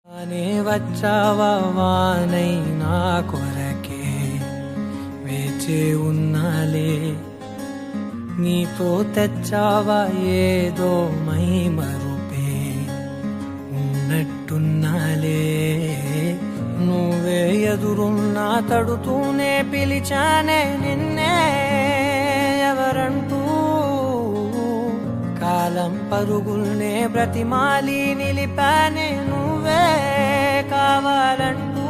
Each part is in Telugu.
నే వచ్చావా వానై నా కొరకే వేచి ఉన్నాలే, నీతో తెచ్చావా ఏదో మై మరుపే ఉన్నట్టున్నాలే. నువ్వే ఎదురున్నా తడుతూనే పిలిచానే నిన్నే ఎవరంటూ, కాలం పరుగుల్నే బ్రతిమాలి నిలిపానే నువ్వే కావాలంటూ.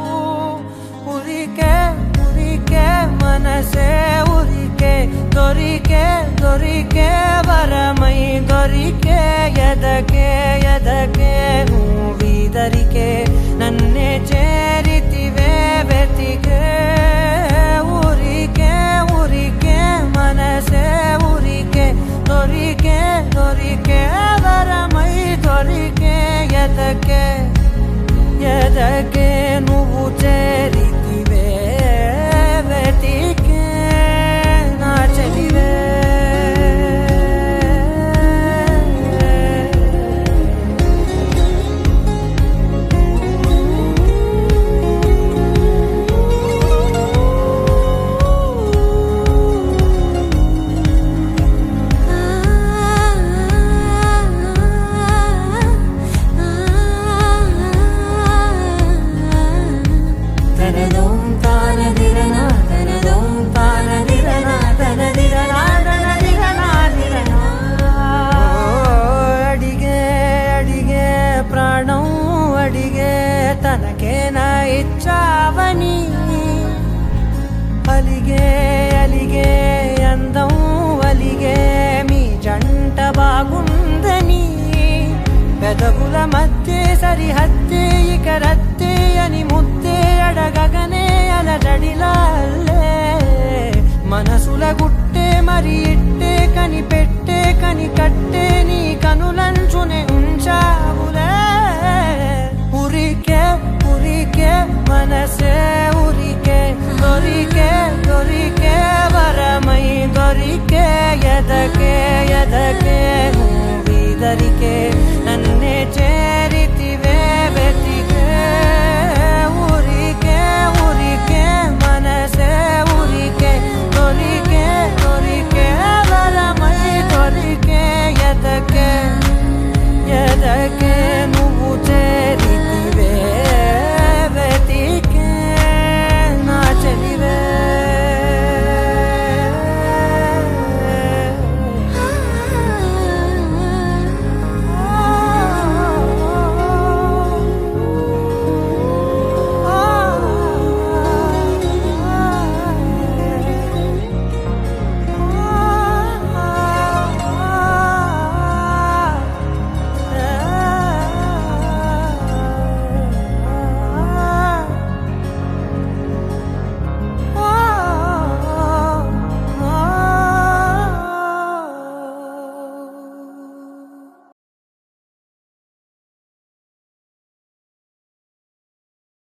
ఉరికే ఉరికే మనసే ఉరికే, దొరికే దొరికే వరమై దొరికే, ఎదకే ఎదకే నువ్వీదరికే నన్నే చేరితివే వెతికే. ఉరికే ఉరికే మనసే ఉరికే, దొరికే దొరికే వరమై దొరికే, ఎదకే ఎదకే నువ్వు చేరితివే వెతికే నా చెలివే. తనకేనా ఇచ్చావని అలిగే అలిగే అందం అలిగే మీ జంట బాగుందని, పెదవుల మధ్య సరిహద్దే ఇక రద్దే అని ముద్దే అడగగనే అలజడిలా